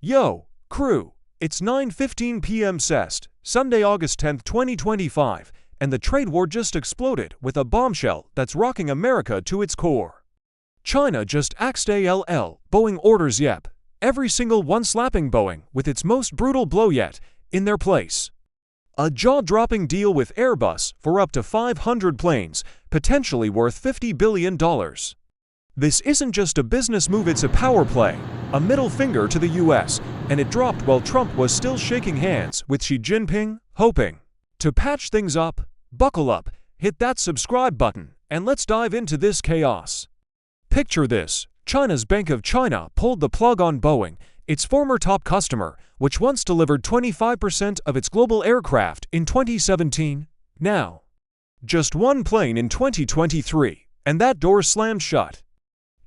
Yo, crew, it's 9:15 p.m. CEST, Sunday, August 10th, 2025, and the trade war just exploded with a bombshell that's rocking America to its core. China just axed ALL, Boeing orders yep, every single one slapping Boeing with its most brutal blow yet, in their place. A jaw-dropping deal with Airbus for up to 500 planes, potentially worth $50 billion. This isn't just a business move, it's a power play, a middle finger to the US, and it dropped while Trump was still shaking hands with Xi Jinping, hoping to patch things up. Buckle up, hit that subscribe button, and let's dive into this chaos. Picture this: China's Bank of China pulled the plug on Boeing, its former top customer, which once delivered 25% of its global aircraft in 2017. Now, just one plane in 2023, and that door slammed shut.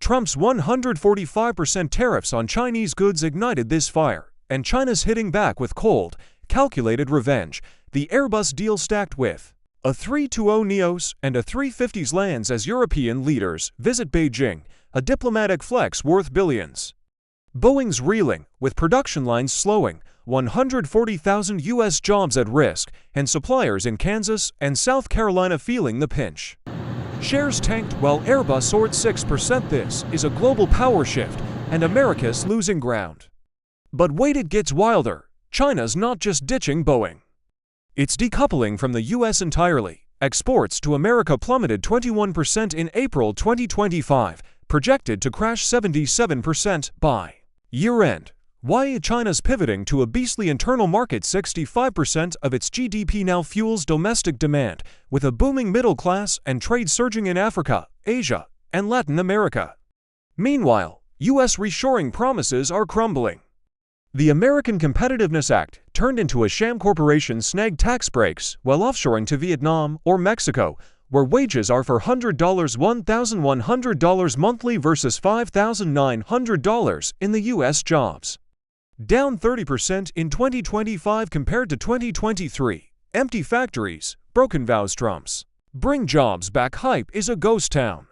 Trump's 145% tariffs on Chinese goods ignited this fire, and China's hitting back with cold, calculated revenge. The Airbus deal stacked with A320neos and A350s lands as European leaders visit Beijing, a diplomatic flex worth billions. Boeing's reeling, with production lines slowing, 140,000 U.S. jobs at risk, and suppliers in Kansas and South Carolina feeling the pinch. Shares tanked while Airbus soared 6%. This is a global power shift, and America's losing ground. But wait, it gets wilder. China's not just ditching Boeing. It's decoupling from the US entirely. Exports to America plummeted 21% in April 2025, projected to crash 77% by year-end. Why China's pivoting to a beastly internal market? 65% of its GDP now fuels domestic demand, with a booming middle class and trade surging in Africa, Asia, and Latin America. Meanwhile, US reshoring promises are crumbling. The American Competitiveness Act, turned into a sham corporation, snagged tax breaks while offshoring to Vietnam or Mexico, where wages are $400, $1,100 monthly versus $5,900 in the US. Jobs down 30% in 2025 compared to 2023. Empty factories, broken vows. Trump's bring jobs back hype is a ghost town.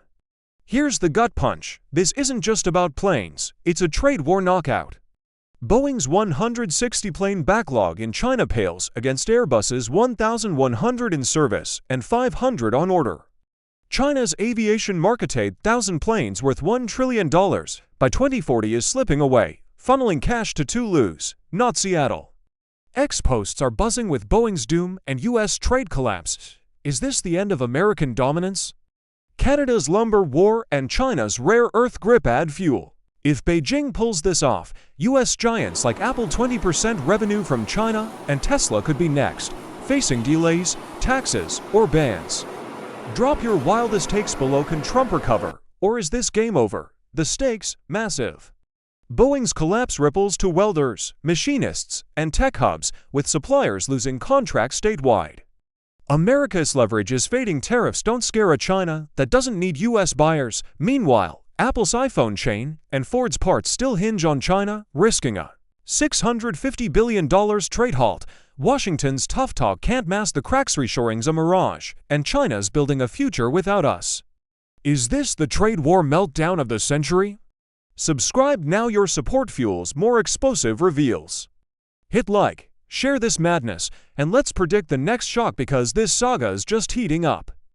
Here's the gut punch: this isn't just about planes, it's a trade war knockout. Boeing's 160-plane backlog in China pales against Airbus's 1,100 in service and 500 on order. China's aviation market, 1,000 planes worth $1 trillion by 2040, is slipping away, funneling cash to Toulouse, not Seattle. Ex-posts are buzzing with Boeing's doom and U.S. trade collapse. Is this the end of American dominance? Canada's lumber war and China's rare earth grip add fuel. If Beijing pulls this off, U.S. giants like Apple 20% revenue from China and Tesla could be next, facing delays, taxes, or bans. Drop your wildest takes below. Can Trump recover, or is this game over? The stakes, massive. Boeing's collapse ripples to welders, machinists, and tech hubs, with suppliers losing contracts statewide. America's leverage is fading. Tariffs don't scare a China that doesn't need U.S. buyers. Meanwhile, Apple's iPhone chain and Ford's parts still hinge on China, risking a $650 billion trade halt. Washington's tough talk can't mask the cracks. Reshoring's a mirage, and China's building a future without us. Is this the trade war meltdown of the century? Subscribe now. Your support fuels more explosive reveals. Hit like, share this madness, and let's predict the next shock, because this saga is just heating up.